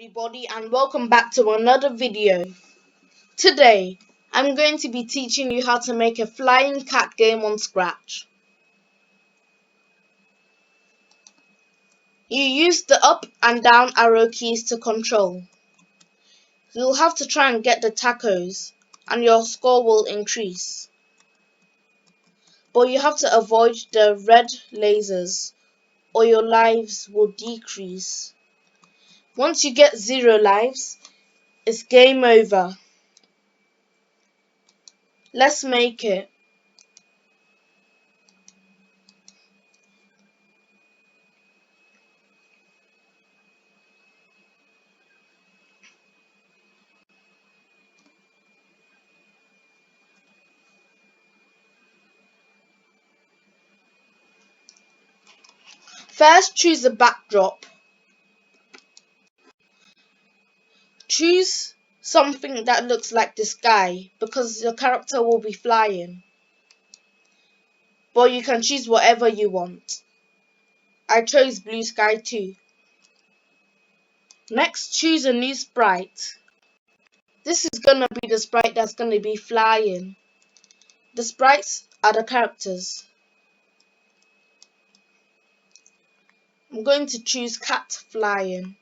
everybody, and welcome back to another video. Today I'm going to be teaching you how to make a flying cat game on Scratch. You use the up and down arrow keys to control. You'll have to try and get the tacos and your score will increase. But you have to avoid the red lasers or your lives will decrease. Once you get 0 lives, it's game over. Let's make it. First, choose a backdrop. Choose something that looks like the sky because your character will be flying. But you can choose whatever you want. I chose blue sky too. Next, choose a new sprite. This is gonna be the sprite that's gonna be flying. The sprites are the characters. I'm going to choose cat flying.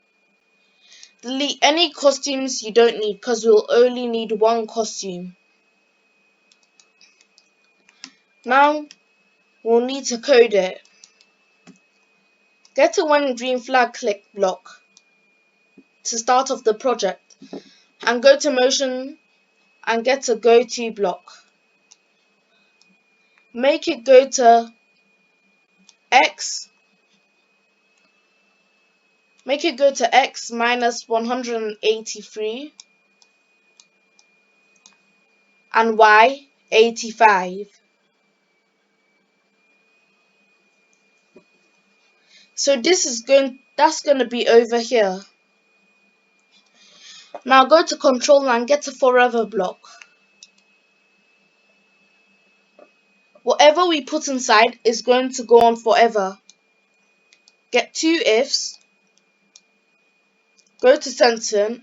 Delete any costumes you don't need because we'll only need one costume. Now we'll need to code it. Get a when green flag click block to start off the project and go to motion and get a go to block. Make it go to x. Make it go to x minus 183 and y 85. So that's going to be over here. Now go to control and get a forever block. Whatever we put inside is going to go on forever. Get 2 ifs. Go to sentence.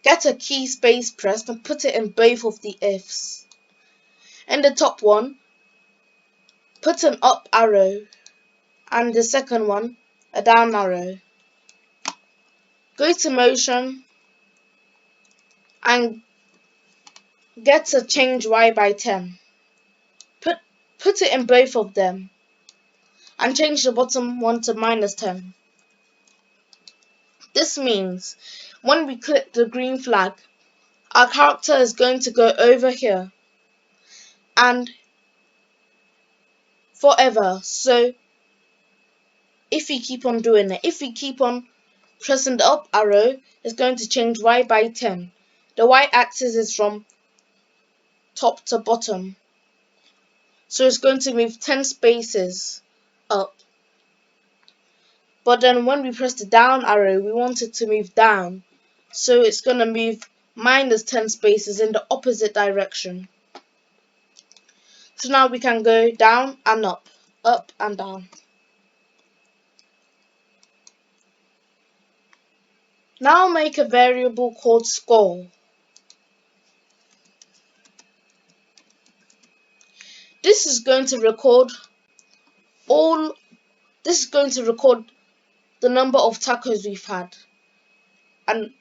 Get a key space pressed and put it in both of the ifs. In the top one, put an up arrow and the second one a down arrow. Go to motion and get a change y by 10. Put it in both of them and change the bottom one to minus 10. This means when we click the green flag, our character is going to go over here and forever. So if we keep on doing it, if we keep on pressing the up arrow, it's going to change y by 10. The y-axis is from top to bottom. So it's going to move 10 spaces up. But then when we press the down arrow, we want it to move down. So it's going to move minus 10 spaces in the opposite direction. So now we can go down and up and down. Now make a variable called score. This is going to record the number of tacos we've had. And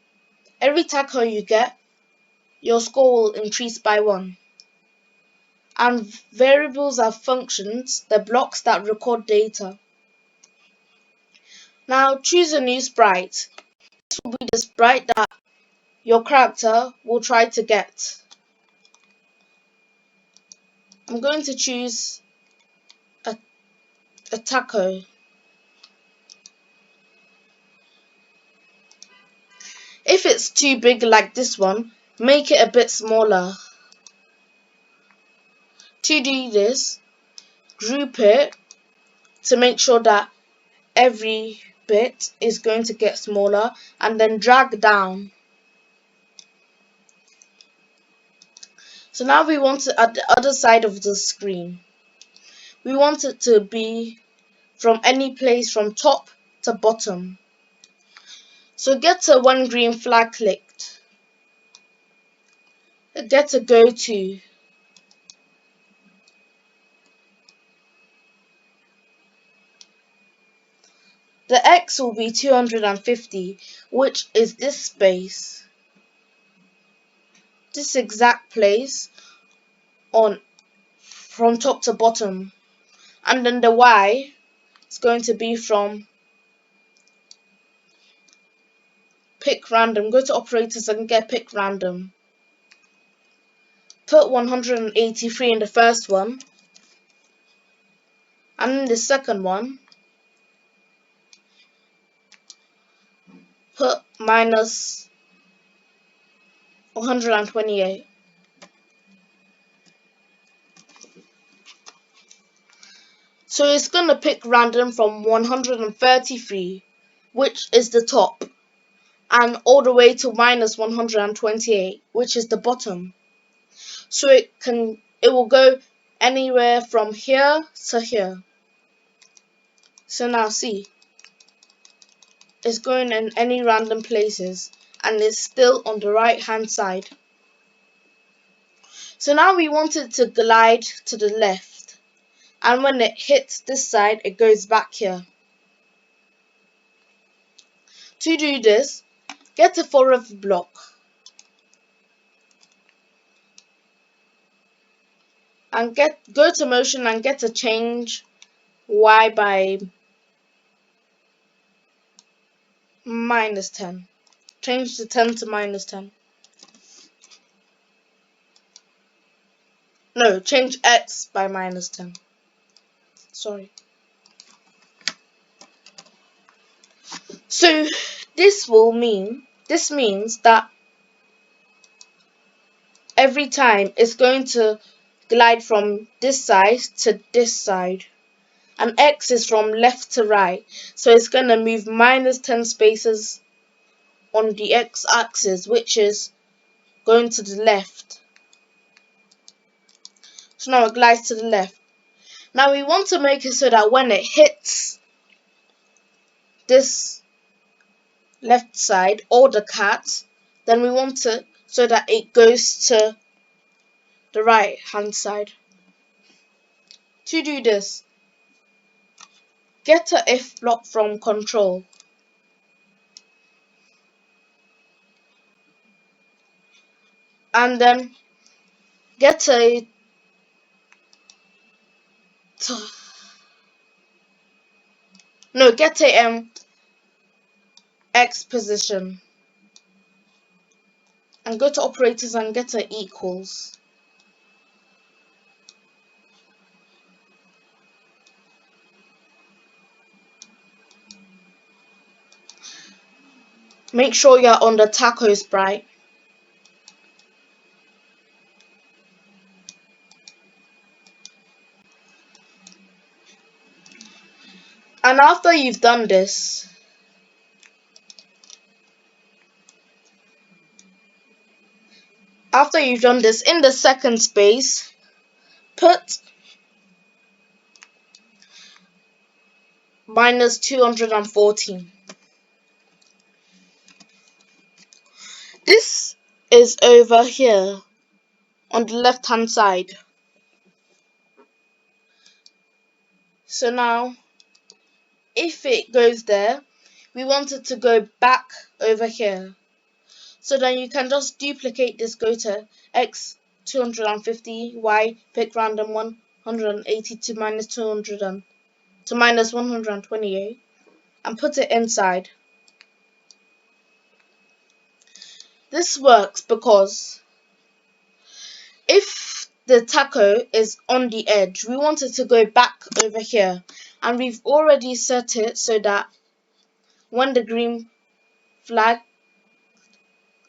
every taco you get, your score will increase by 1. And variables are functions, they're blocks that record data. Now choose a new sprite. This will be the sprite that your character will try to get. I'm going to choose a taco. If it's too big like this one, make it a bit smaller. To do this, group it to make sure that every bit is going to get smaller and then drag down. So now we want it at the other side of the screen. We want it to be from any place from top to bottom. So get a when green flag clicked. Get a go to. The X will be 250, which is this space. This exact place on from top to bottom. And then the Y is going to be from pick random. Go to operators and get pick random. Put 183 in the first one. And in the second one, put minus 128. So it's going to pick random from 133, which is the top, and all the way to minus 128, which is the bottom. So it will go anywhere from here to here. So now see, it's going in any random places, and it's still on the right hand side. So now we want it to glide to the left, and when it hits this side, it goes back here. To do this, get a forever block and go to motion and get a change Y by minus 10. Change the 10 to minus 10. No, change X by minus 10. Sorry. So this means that every time it's going to glide from this side to this side. And X is from left to right. So it's going to move minus 10 spaces on the X axis, which is going to the left. So now it glides to the left. Now we want to make it so that when it hits this left side or the cat, then we want it so that it goes to the right hand side. To do this, get a if block from control. And then get a X position. And go to operators and get a equals. Make sure you're on the taco sprite. And after you've done this, in the second space, put minus 214. This is over here on the left hand side. So now, if it goes there, we want it to go back over here. So then you can just duplicate this, go to X 250, Y, pick random 180 to minus 200 to minus 128, and put it inside. This works because if the taco is on the edge, we want it to go back over here, and we've already set it so that when the green flag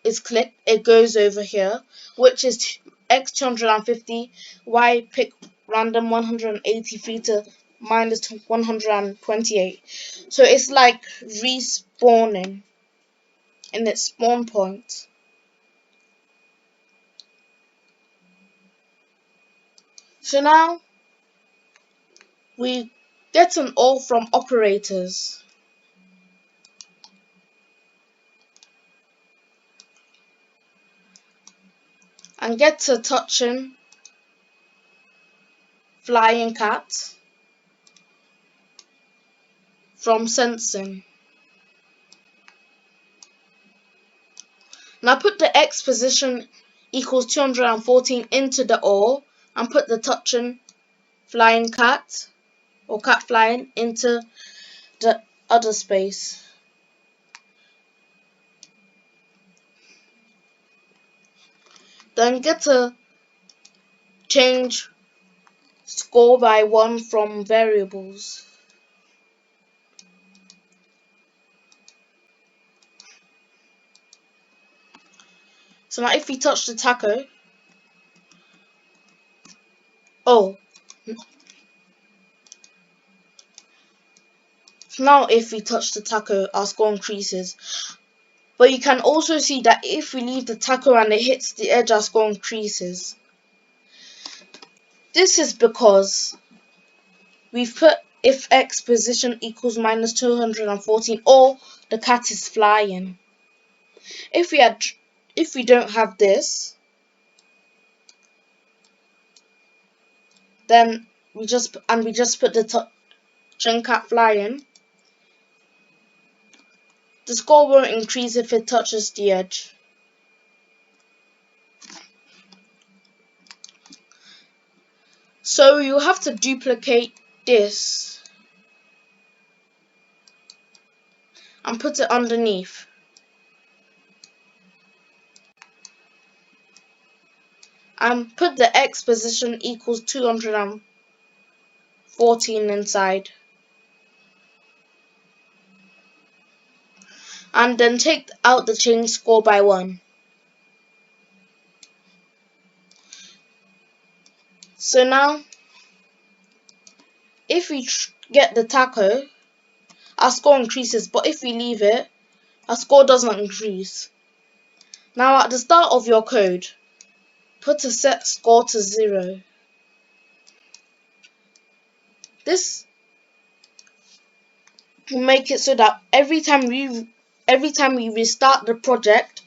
is clicked, it goes over here, which is X 250, Y pick random 183 to minus 128. So it's like respawning in its spawn point. So now we get an all from operators. and get to touching flying cat from sensing. Now put the X position equals 214 into the OR and put the touching flying cat or cat flying into the other space. Then get to change score by 1 from variables. So now if we touch the taco, now if we touch the taco, our score increases. But you can also see that if we leave the taco and it hits the edge, our score increases. This is because we've put if X position equals minus 214 or the cat is flying. If we don't have this, then we just put the touching cat flying, the score won't increase if it touches the edge. So you have to duplicate this and put it underneath. And put the X position equals 214 inside. And then take out the change score by 1. So now, if we get the taco, our score increases, but if we leave it, our score doesn't increase. Now at the start of your code, put a set score to 0. This will make it so that every time we restart the project,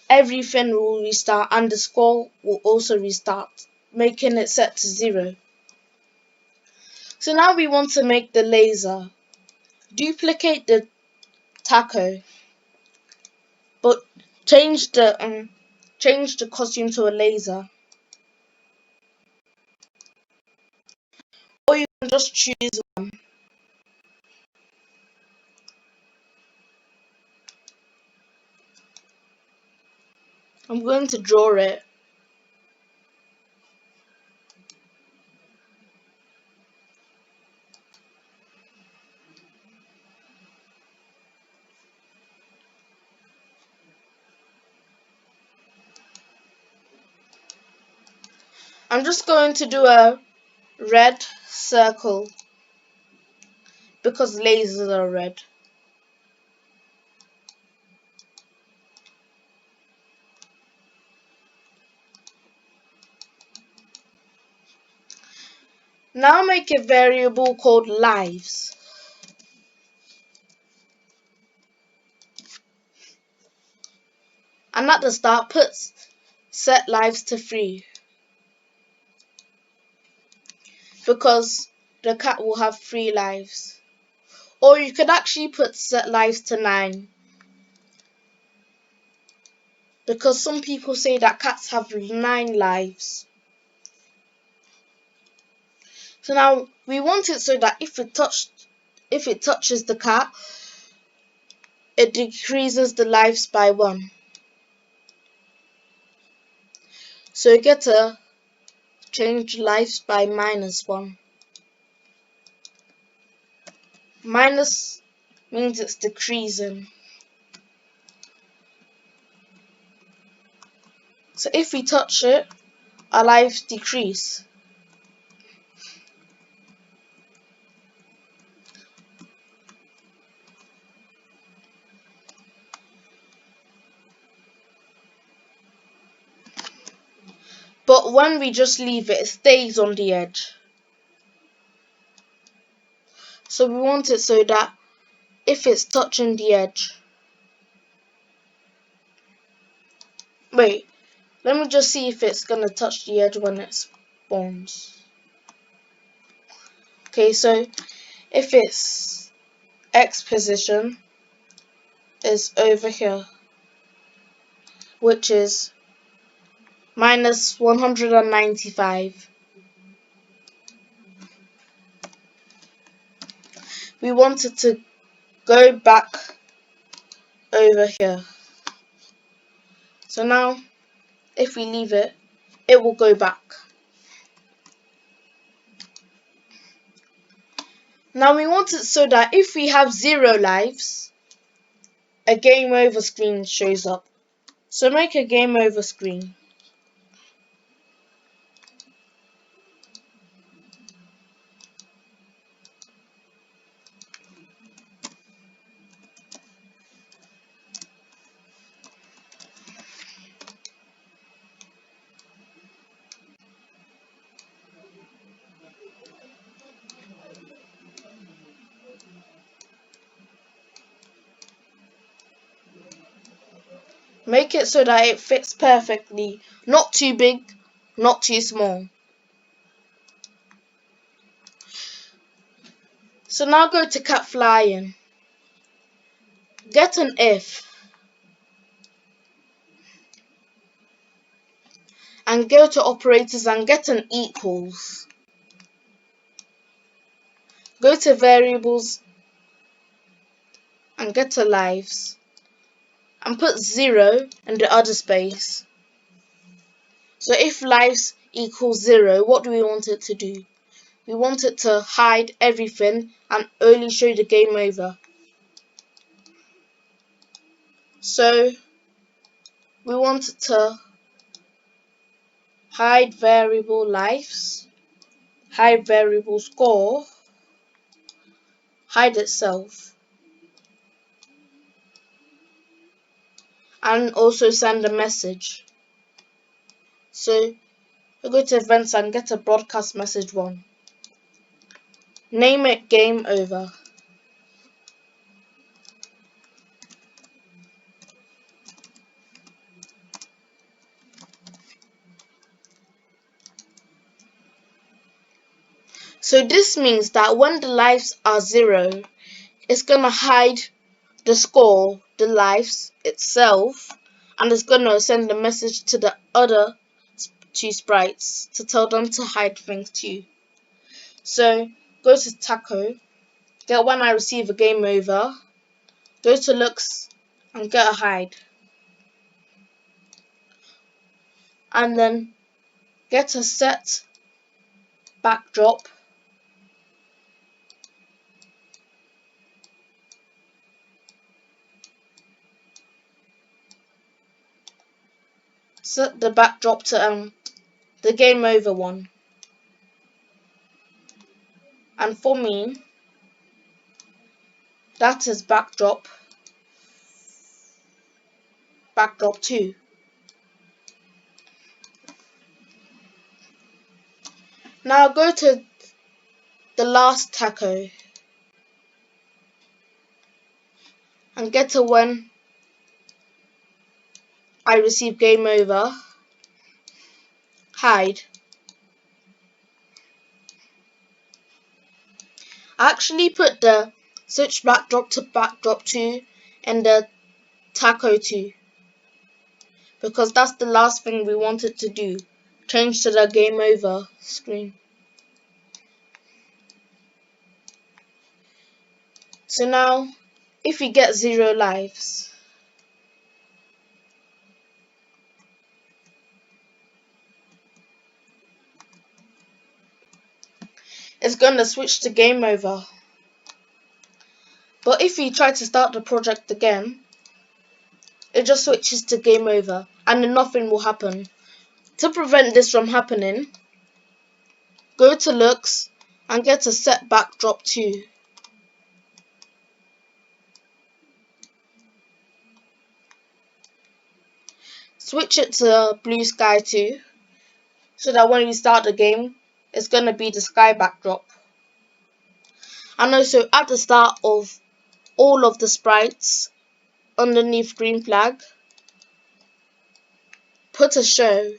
everything will restart and the score will also restart, making it set to 0. So now we want to make the laser. Duplicate the taco, but change the costume to a laser. Or you can just choose one. I'm going to draw it. I'm just going to do a red circle because lasers are red. Now make a variable called lives. And at the start, put set lives to 3. Because the cat will have 3 lives. Or you could actually put set lives to 9. Because some people say that cats have 9 lives. So now we want it so that if it touches the cat, it decreases the lives by 1. So you get to change lives by -1. Minus means it's decreasing. So if we touch it, our lives decrease. But when we just leave it, it stays on the edge. So we want it so that if it's touching the edge, Let me just see if it's gonna touch the edge when it spawns. Okay, so if its X position is over here, which is minus 195, we want it to go back over here. So now, if we leave it, it will go back. Now we want it so that if we have 0 lives, a game over screen shows up. So make a game over screen. Make it so that it fits perfectly, not too big, not too small. So now go to cat flying. Get an if. And go to operators and get an equals. Go to variables and get a lives. And put 0 in the other space. So if lives equals 0, what do we want it to do? We want it to hide everything and only show the game over. So we want it to hide variable lives, hide variable score, hide itself, and also send a message. So we go to events and get a broadcast message 1. Name it game over. So this means that when the lives are 0, it's gonna hide the score, the lives itself, and it's gonna send a message to the other 2 sprites to tell them to hide things too. So go to taco, get when I receive a game over, go to looks and get a hide, and then get a set backdrop, set the backdrop to the game over one, and for me that is backdrop 2. Now go to the last taco and get to when I receive game over, hide. I actually put the switch backdrop to backdrop 2 in the taco 2 because that's the last thing we wanted to do, change to the game over screen. So now if we get 0 lives, it's gonna switch to game over. But if we try to start the project again, it just switches to game over and then nothing will happen. To prevent this from happening, go to looks and get a set backdrop 2. Switch it to blue sky 2 so that when we start the game, it's going to be the sky backdrop. And also at the start of all of the sprites underneath green flag, put a show.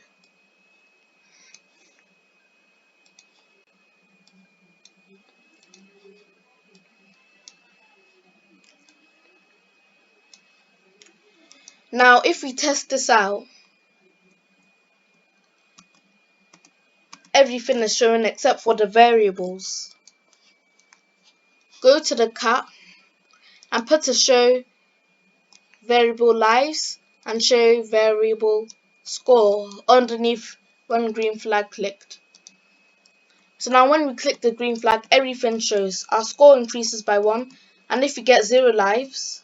Now if we test this out, everything is showing except for the variables. Go to the cat and put a show variable lives and show variable score underneath when green flag clicked. So now when we click the green flag, everything shows. Our score increases by 1, and if we get 0 lives,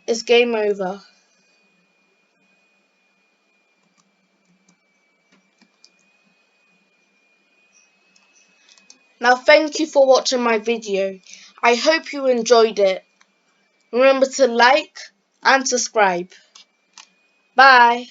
it's game over. Now thank you for watching my video. I hope you enjoyed it. Remember to like and subscribe. Bye.